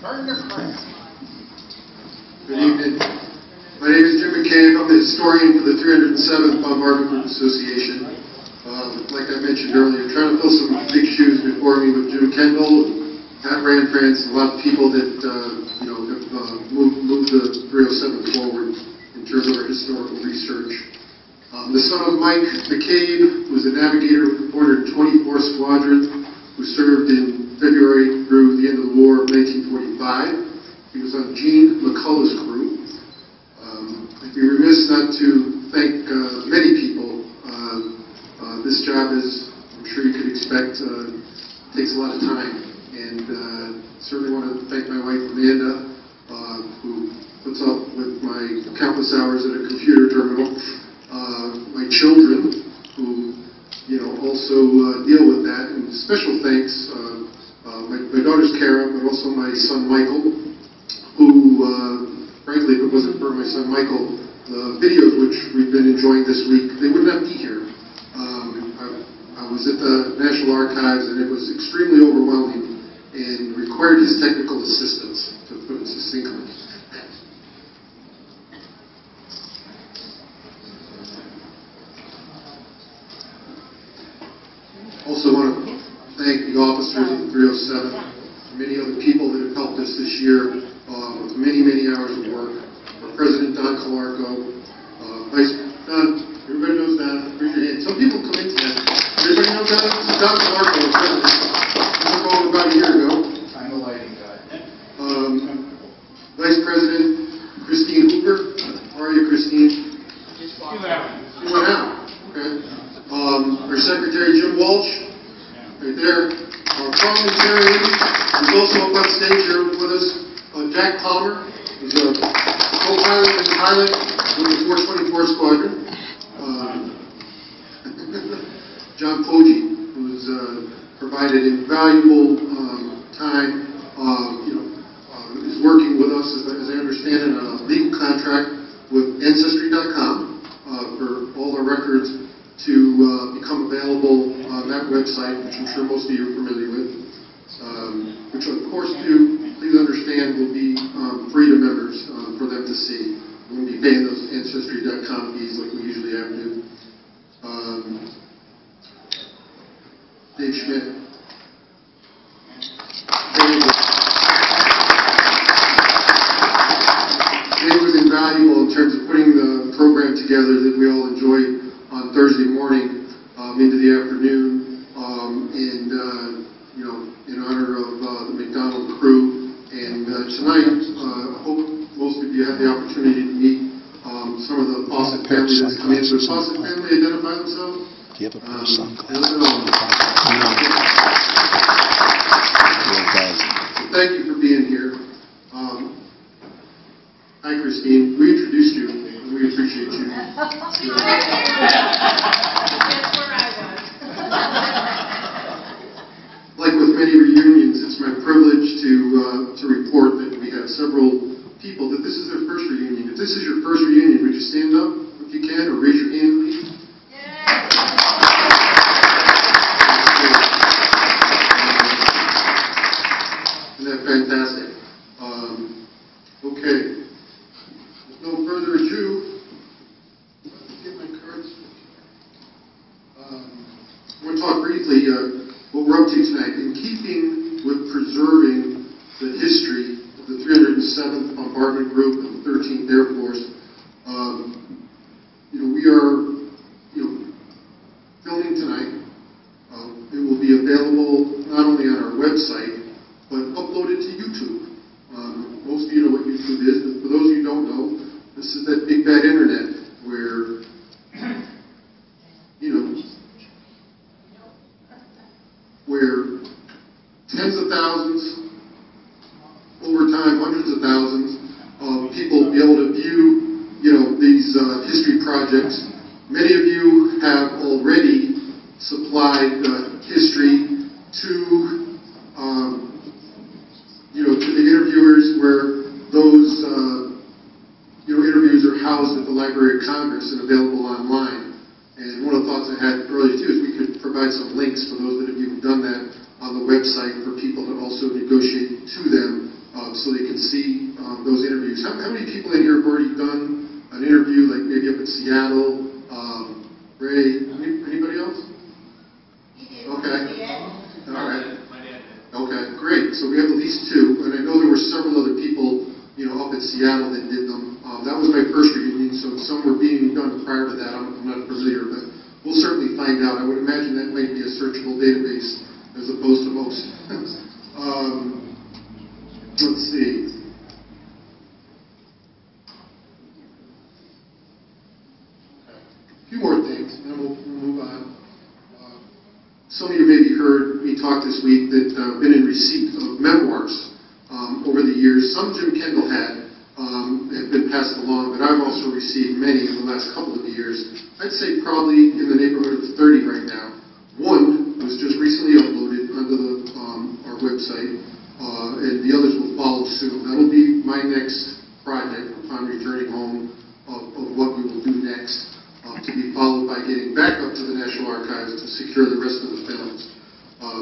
Good evening. My name is Jim McCabe. I'm the historian for the 307th Bombardment Group Association. Like I mentioned earlier, trying to fill some big shoes before me with Jim Kendall, Pat Ranfrance, and a lot of people that have moved the 307 forward in terms of our historical research. The son of Mike McCabe was a navigator with the 424th Squadron who served in February through the end of the war of 1945. He was on Gene McCullough's crew. I'd be remiss not to thank many people. This job, as I'm sure you could expect, takes a lot of time. And certainly want to thank my wife Amanda, who puts up with my countless hours at a computer terminal. My children, who also deal with that. And special thanks, my daughter's Kara, but also my son Michael, who, frankly, if it wasn't for my son Michael, the videos which we've been enjoying this week, they would not be here. I was at the National Archives, and it was extremely overwhelming and required his technical assistance, to put it succinctly. Also want to thank the officers of the 307, and many other people that have helped us this year with many, many hours of work. Our President Don Calarco, Vice Don, everybody knows Don, raise your hand. Some people come into that. Everybody know Don? Don Calarco, the President. He took over about a year ago. I'm a lighting guy. Vice President Christine Hooper. How are you, Christine? You went out. Okay. Our Secretary Jim Walsh, right there. Our parliamentarian, who's also up on stage here with us, Jack Palmer, who's a co-pilot and pilot with the 424th Squadron. John Poggi, who's provided invaluable time, is working with us, as I understand it, on a legal contract with Ancestry.com for all our records to become available on that website, which I'm sure most of you are familiar with, which of course please understand will be free to members for them to see. We won't be paying those Ancestry.com fees like we usually have to. Dave Schmidt. Dave was invaluable in terms of putting the program together that we all enjoy on Thursday morning into the afternoon, in honor of the McDonald crew. And tonight, I hope most of you had the opportunity to meet some of the Fawcett family that's come in. Does the Fawcett family identify themselves? Do you have a pair of sunglasses? Thank you for being here. Hi, Christine. We introduced you, and we appreciate you. That's where I was. Like with many reunions, it's my privilege to report that we have several people that this is their first reunion. If this is your first reunion, would you stand up if you can, or raise your hand, please? Isn't that fantastic? Okay. With no further ado, let's get my cards. I want to talk briefly what we're up to tonight. In keeping with preserving the history of the 307th Bombardment Group and the 13th Air Force, we are filming tonight. It will be available not only on our website, but uploaded to YouTube. Most of you know what YouTube is, but for those of you who don't know, this is that big bad internet where, where tens of thousands, over time hundreds of thousands of people will be able to view, these history projects. Many of you have already supplied history to the interviewers, where those interviews are housed at the Library of Congress and available online. And one of the thoughts I had earlier too is we could provide some links for those of you who've done that on the website for people to also negotiate to them so they can see those interviews. How many people in here have already done an interview, like maybe up in Seattle? Ray, anybody else? Okay. All right. Okay, great. So we have at least two, and I know there were several other people, up in Seattle that did them. That was my first reunion, so some were being done prior to that. I'm not familiar, but we'll certainly find out. I would imagine that might be a searchable database as opposed to most. Let's see. A few more things, and then we'll move on. Some of you maybe heard me talk this week that I've been in receipt of memoirs over the years. Some Jim Kendall had have been passed along, but I've also received many in the last couple of years. I'd say probably in the neighborhood of 30 right now. One was just recently uploaded onto our website, and the others will follow soon. That'll be my next project upon returning home of what we will do next, to be followed by getting back up to the National Archives to secure the rest of the films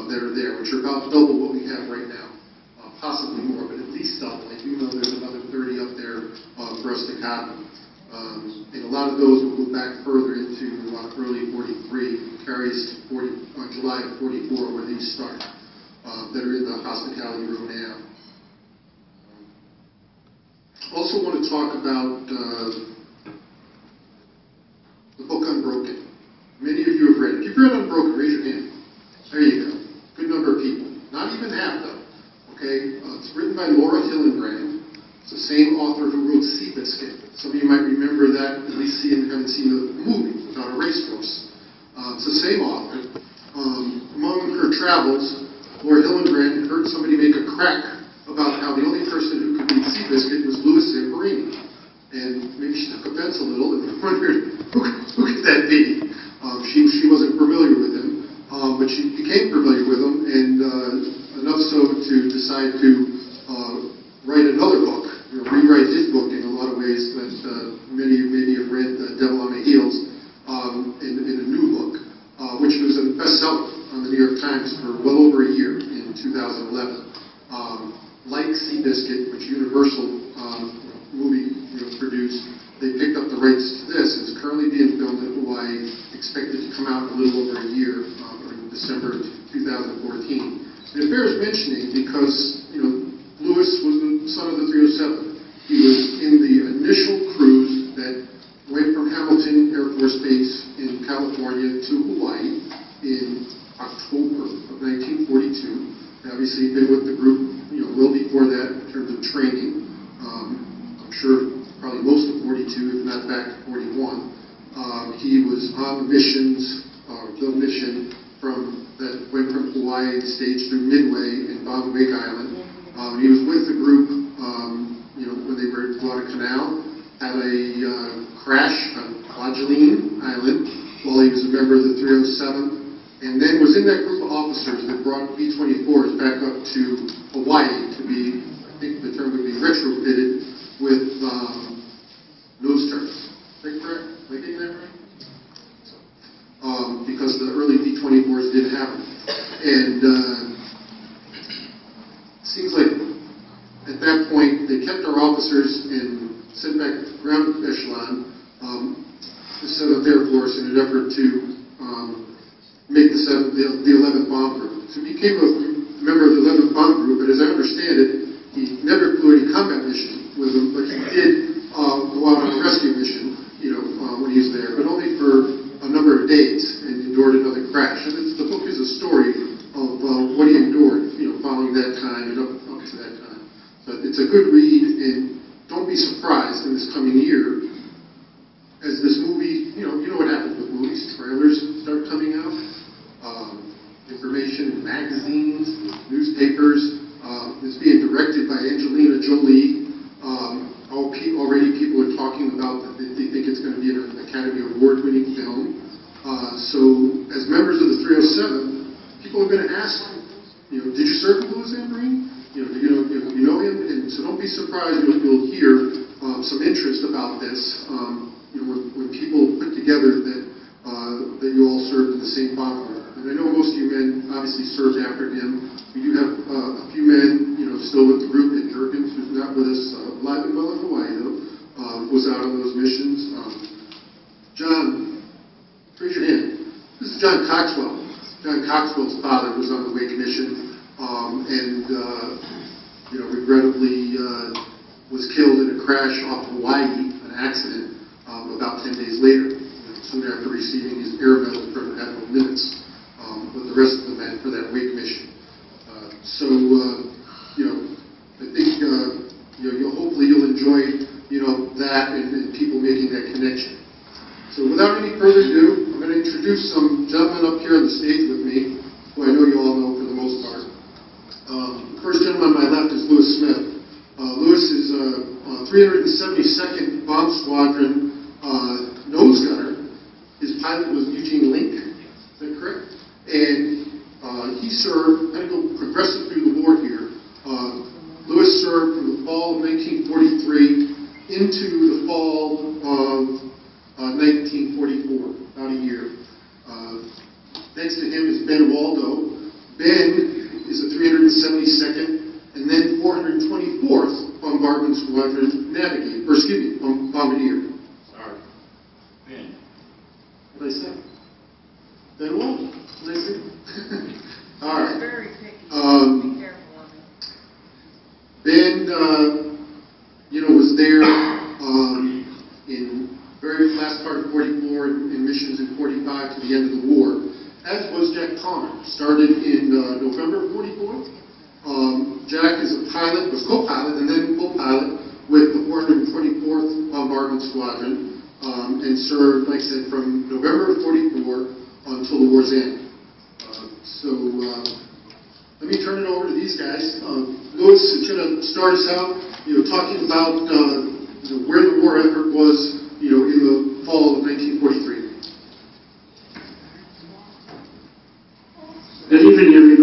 that are there, which are about double what we have right now. Possibly more, but at least double. I do know there's another 30 up there for us to copy. And a lot of those will go back further into early 43, carries to July of 44, where these start, that are in the hospitality room now. Also want to talk about the book Unbroken. Many of you have read it. If you've read Unbroken, raise your hand. There you go. Good number of people. Not even half, though. Okay? It's written by Laura Hillenbrand. It's the same author who wrote Seabiscuit. Some of you might remember that, at least haven't seen the movie, Without a Racehorse. It's the same author. Among her travels, Laura Hillenbrand heard somebody make a crack about how the only person who could beat Seabiscuit was Louis Zamperini. And maybe she took offense a little and wondered, who could that be? She wasn't familiar with him, but she became familiar with him, and enough so to decide to write another book, rewrite his book in a lot of ways that many of you maybe have read, Devil on My Heels, in a new book, which was a bestseller on the New York Times for well over a year in 2011. Like Seabiscuit, which Universal movie produced, they picked up the rights to this. It's currently being filmed in Hawaii, expected to come out in a little over a year, in December of 2014. And it bears mentioning because, Louis was the son of the 307th. He was in the initial cruise that went from Hamilton Air Force Base in California to Hawaii in October of 1942. Obviously, he'd been with the group, well before that in terms of training. I'm sure probably most of 42, if not back to 41. He was on the mission that went from Hawaii, staged through Midway and Bombay Island. He was with the group, when they were at Guadalcanal, had a crash on Kwajalein Island while he was a member of the 307th, and then was in that group of officers that brought B-24s back up to Hawaii to be, I think the term would be retrofitted with nose turrets. Is that correct? Am I getting that right? Because the early B-24s didn't have them. And it seems like at that point they kept our officers and sent back ground echelon, the 7th Air Force, in an effort to make the 11th Bomb Group. So he became a member of the 11th Bomb Group, but as I understand it, he never flew any combat mission with them, but he did go out on a rescue mission, when he was there, but only for a number of days, and endured another crash. And the book is a story of what he endured, following that time and up to that time. So it's a good read, and don't be surprised in this coming year as this movie, you know what happens with movies, trailers start coming out, information in magazines, newspapers. It's being directed by Angelina Jolie. Already people are talking about that they think it's going to be an Academy Award-winning film. So as members of the 307, people are going to ask, did you serve with Louis Zamperini? Do you know him? And so don't be surprised you'll hear some interest about this. When people put together that you all served in the same bomb group. And I know most of you men obviously served after him. We do have a few men, still with the group that John Coxwell. John Coxwell's father was on the WWII commission, and regrettably was killed in a crash off Hawaii, an accident, about 10 days later, soon after receiving his air medal from Admiral Nimitz, with the rest of the men for that WWII commission. I think hopefully you'll enjoy that and people making that connection. So without any further ado, I'm going to introduce some gentlemen up here on the stage with me, who I know you all know for the most part. The first gentleman on my left is Lewis Smith. Lewis is a 372nd Bomb Squadron nose gunner. His pilot was Eugene Link, is that correct? And he served, I'm going to go progressive through the war here. Lewis served from the fall of 1943 into the fall of 1944, about a year. Next to him is Ben Waldo. Ben is a 372nd and then 424th Bombardment Squadron Bombardier. Sorry. Ben. What did I say? Ben Waldo. What did I say? All right. Very picky. Be careful of it. Ben, was there in very last part of 44 and missions in 45 to the end of the war, as was Jack Palmer. Started in November of 44. Jack is a pilot, was co-pilot and then co-pilot with the 424th Bombardment Squadron, and served, like I said, from November of 44 until the war's end. Let me turn it over to these guys. Lewis is going to start us out, talking about where the war effort was, in the fall of 1943. Good evening, everybody.